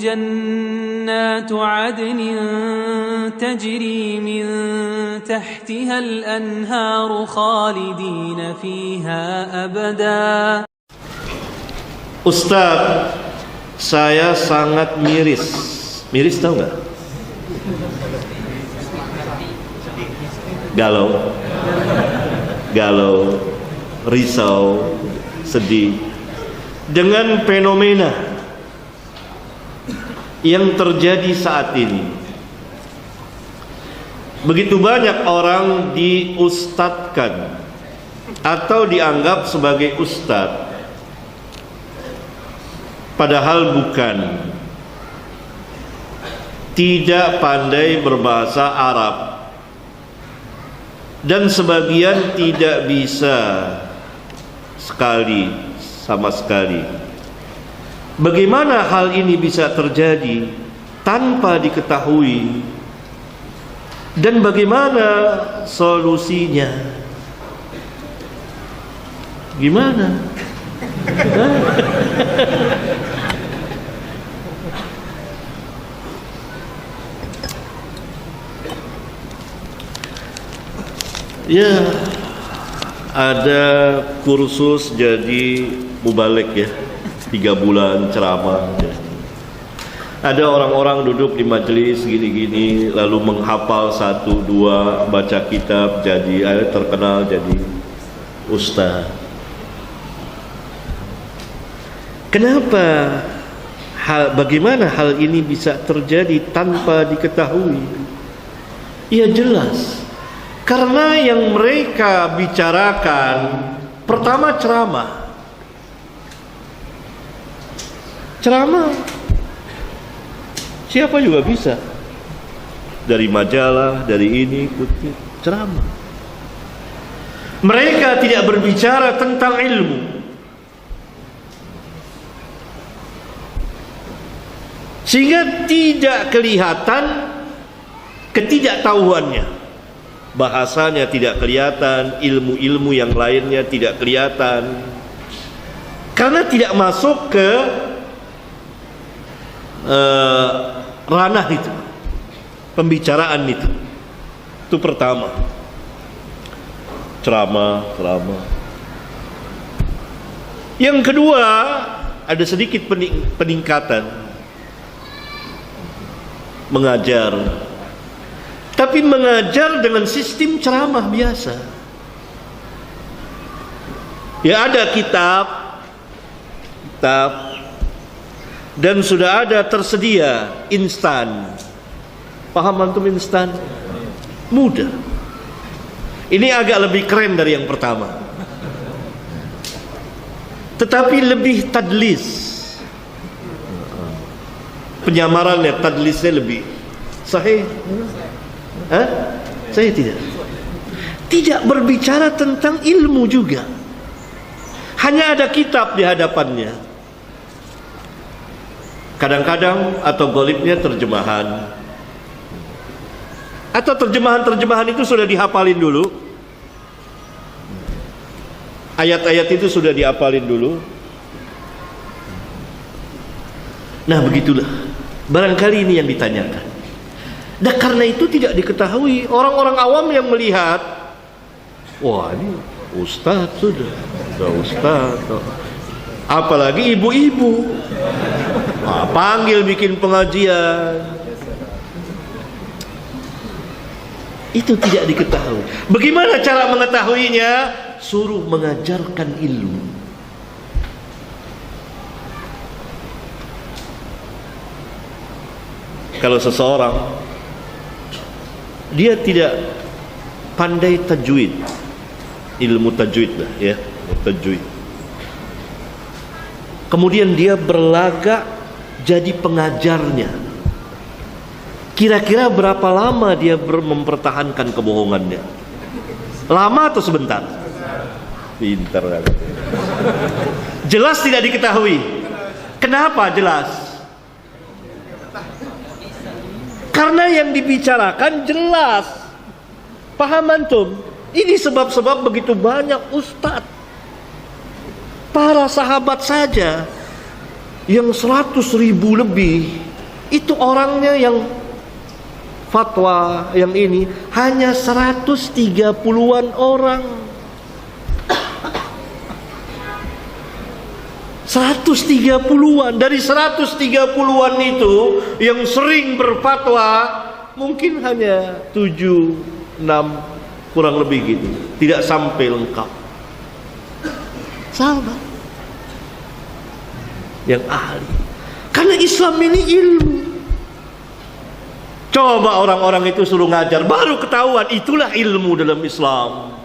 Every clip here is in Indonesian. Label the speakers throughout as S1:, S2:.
S1: جنات عدن تجري من تحتها الأنهار خالدين فيها أبدا.
S2: Ustaz, saya sangat miris. Miris tahu nggak? Galau, risau, sedih dengan fenomena yang terjadi saat ini. Begitu banyak orang diustadkan atau dianggap sebagai ustadz, padahal bukan. Tidak pandai berbahasa Arab, dan sebagian tidak bisa sama sekali. Bagaimana hal ini bisa terjadi tanpa diketahui, dan bagaimana solusinya? Gimana? Ya, ada kursus jadi mubalik ya, 3 bulan ceramah ya. Ada orang-orang duduk di majelis gini-gini lalu menghafal 1, 2, baca kitab, jadi terkenal jadi ustaz. Kenapa? Bagaimana hal ini bisa terjadi tanpa diketahui? Ya jelas, karena yang mereka bicarakan pertama ceramah. Siapa juga bisa, dari majalah, dari ini, kutip ceramah. Mereka tidak berbicara tentang ilmu. Sehingga tidak kelihatan ketidaktahuannya. Bahasanya tidak kelihatan, ilmu-ilmu yang lainnya tidak kelihatan, karena tidak masuk ke ranah itu, pembicaraan itu. Itu pertama, ceramah. Yang kedua, ada sedikit peningkatan, mengajar. Tapi mengajar dengan sistem ceramah biasa. Ya, ada kitab dan sudah ada tersedia instan. Paham antum instan? Mudah. Ini agak lebih keren dari yang pertama, tetapi lebih tadlis. Penyamarannya, tadlisnya lebih sahih. Saya tidak berbicara tentang ilmu juga. Hanya ada kitab di hadapannya. Kadang-kadang atau golibnya terjemahan. Atau terjemahan itu sudah dihafalin dulu. Ayat-ayat itu sudah dihafalin dulu. Nah, begitulah. Barangkali ini yang ditanyakan. Dan karena itu tidak diketahui. Orang-orang awam yang melihat, wah ini ustaz sudah ustaz. Apalagi ibu-ibu, panggil bikin pengajian. Itu tidak diketahui. Bagaimana cara mengetahuinya? Suruh mengajarkan ilmu. Kalau seseorang dia tidak pandai tajwid, ilmu tajwid lah ya, tajwid. Kemudian dia berlagak jadi pengajarnya. Kira-kira berapa lama dia mempertahankan kebohongannya? Lama atau sebentar? Pintar. Jelas tidak diketahui. Kenapa jelas? Karena yang dibicarakan jelas. Paham antum? Ini sebab-sebab begitu banyak ustadz. Para sahabat saja yang 100.000 lebih Itu orangnya yang fatwa yang ini hanya 130-an orang. 130-an. Dari 130-an itu yang sering berfatwa mungkin hanya 7, 6, kurang lebih gitu. Tidak sampai lengkap. Sahabat yang ahli. Karena Islam ini ilmu. Coba orang-orang itu suruh ngajar, baru ketahuan itulah ilmu dalam Islam.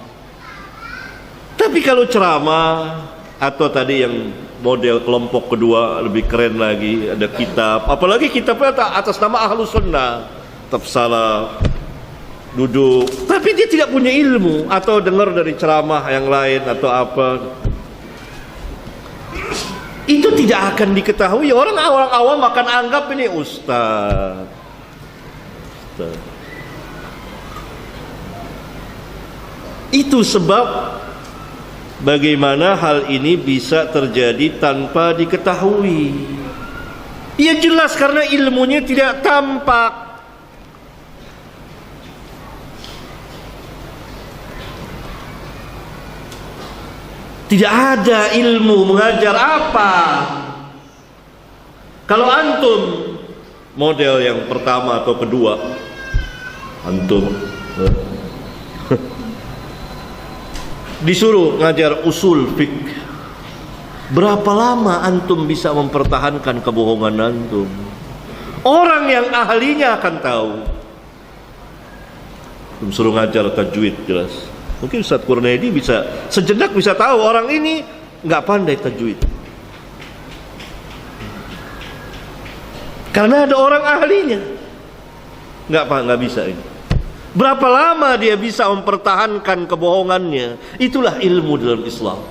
S2: Tapi kalau ceramah atau tadi yang model kelompok kedua lebih keren lagi, ada kitab, apalagi kitabnya atas nama Ahlus Sunnah, tetap salah, duduk, tapi dia tidak punya ilmu atau dengar dari ceramah yang lain atau apa. Itu tidak akan diketahui. Orang awam akan anggap ini ustaz. Itu sebab bagaimana hal ini bisa terjadi tanpa diketahui. Ya jelas karena ilmunya tidak tampak. Tidak ada ilmu mengajar apa. Kalau antum model yang pertama atau kedua, antum disuruh ngajar usul fiqh, berapa lama antum bisa mempertahankan kebohongan antum? Orang yang ahlinya akan tahu. Antum suruh ngajar tajwid jelas. Mungkin Ustaz Kurnaidi bisa sejenak bisa tahu orang ini nggak pandai tajwid. Karena ada orang ahlinya. Nggak bisa ini. Berapa lama dia bisa mempertahankan kebohongannya? Itulah ilmu dalam Islam.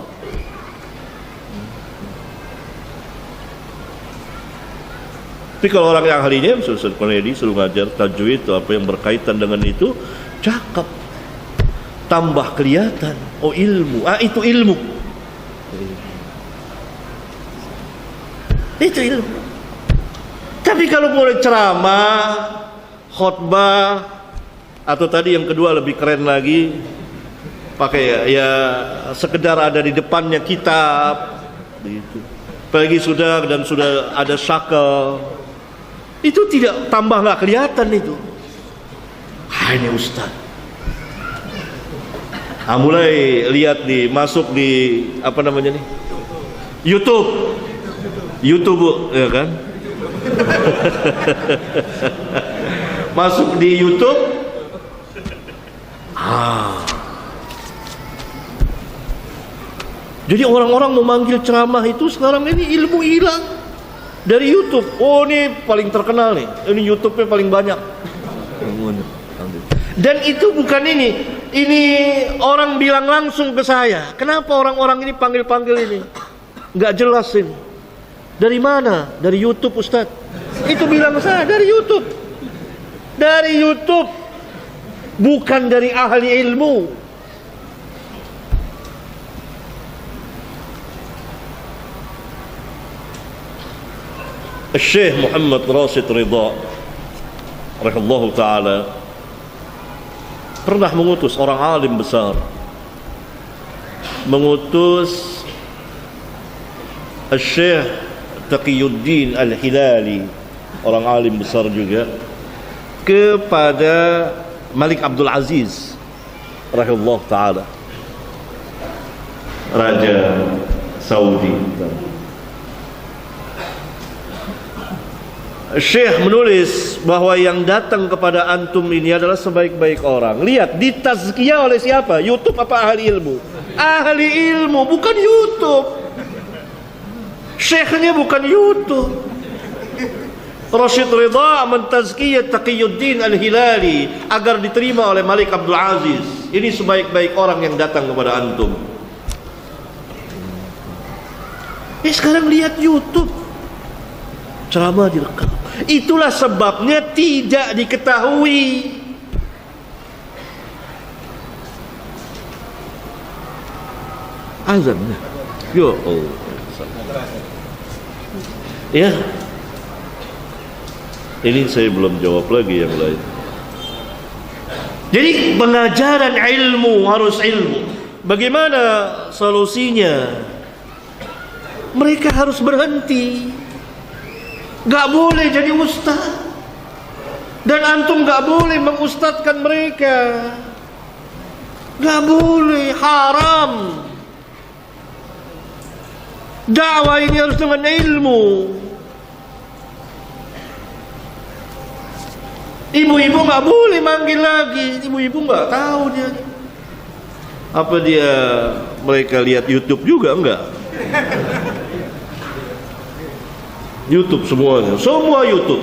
S2: Tapi kalau orang yang ahlinya, Ustaz Kurnaidi suruh ngajar tajwid atau apa yang berkaitan dengan itu, cakep. Tambah kelihatan, oh ilmu, itu ilmu. Itu ilmu. Tapi kalau mulai ceramah, khutbah, atau tadi yang kedua lebih keren lagi, pakai ya sekedar ada di depannya kitab, begitu. Apalagi sudah ada syakel, itu tidak tambah nggak kelihatan itu. Ini ustaz. Mulai lihat masuk di apa namanya nih? YouTube, ya kan? Masuk di YouTube. Jadi orang-orang memanggil ceramah itu sekarang ini ilmu hilang dari YouTube. Oh ini paling terkenal nih. Ini YouTube-nya paling banyak. Dan itu bukan ini. Ini orang bilang langsung ke saya. Kenapa orang-orang ini panggil-panggil ini? Nggak jelas ini. Dari mana? Dari YouTube Ustaz. Itu bilang saya dari YouTube. Dari YouTube. Bukan dari ahli ilmu. Syekh Muhammad Rashid Ridha rahimahullah ta'ala pernah mengutus orang alim besar, mengutus Syekh Taqiyuddin Al-Hilali, orang alim besar juga, kepada Malik Abdul Aziz rahimahullah ta'ala, Raja Saudi. Syekh menulis bahwa yang datang kepada antum ini adalah sebaik-baik orang. Lihat, ditazkiyah oleh siapa? YouTube apa ahli ilmu? Ahli ilmu, bukan YouTube. Syekhnya bukan YouTube. Rashid Ridha mentazkiyah Taqiyuddin Al-Hilali agar diterima oleh Malik Abdul Aziz. Ini sebaik-baik orang yang datang kepada antum. Sekarang lihat YouTube, ceramah direkam. Itulah sebabnya tidak diketahui. Azan. Yo, ya. Ini saya belum jawab lagi yang lain. Jadi pengajaran ilmu harus ilmu. Bagaimana solusinya? Mereka harus berhenti. Gak boleh jadi ustaz. Dan antum gak boleh mengustadkan mereka. Gak boleh, haram. Dakwah ini harus dengan ilmu. Ibu-ibu gak boleh manggil lagi. Ibu-ibu gak tahu dia. Apa dia mereka lihat YouTube juga? Enggak. YouTube semuanya, semua YouTube.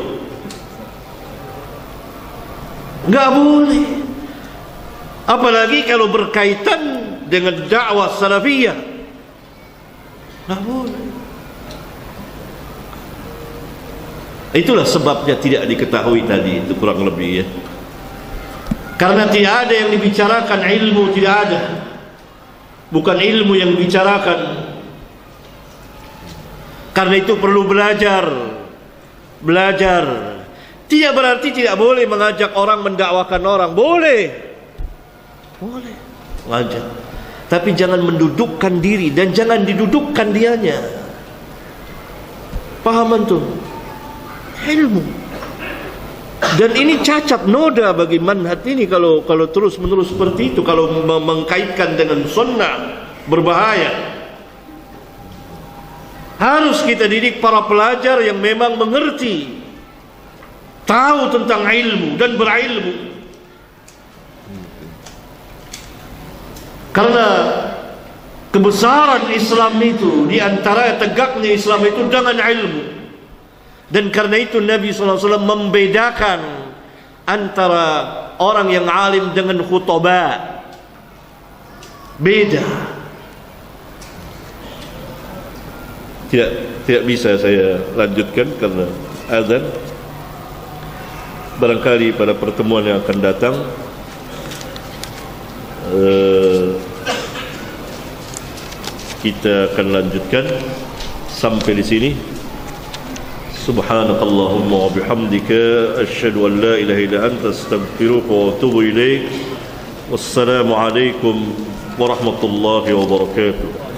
S2: Enggak boleh. Apalagi kalau berkaitan dengan dakwah salafiyah. Enggak boleh. Itulah sebabnya tidak diketahui tadi, itu kurang lebih ya. Karena tidak ada yang dibicarakan, ilmu tidak ada. Bukan ilmu yang dibicarakan. Karena itu perlu belajar. Belajar. Tidak berarti tidak boleh mengajak orang, mendakwakan orang. Boleh. Boleh. Ngajak. Tapi jangan mendudukkan diri dan jangan didudukkan dianya. Paham antum? Ilmu. Dan ini cacat noda bagi manhaj ini kalau terus menerus seperti itu, kalau mengkaitkan dengan sunnah berbahaya. Harus kita didik para pelajar yang memang mengerti, tahu tentang ilmu dan berilmu. Karena kebesaran Islam itu, di antara tegaknya Islam itu dengan ilmu. Dan karena itu Nabi SAW membedakan antara orang yang alim dengan khutbah. Beda. Tidak bisa saya lanjutkan karena azan. Barangkali pada pertemuan yang akan datang kita akan lanjutkan sampai di sini. Subhanakallahumma wa bihamdika asyhadu an la ilaha illa anta astaghfiruka wa atubu ilaik. Wassalamu alaikum warahmatullahi wabarakatuh.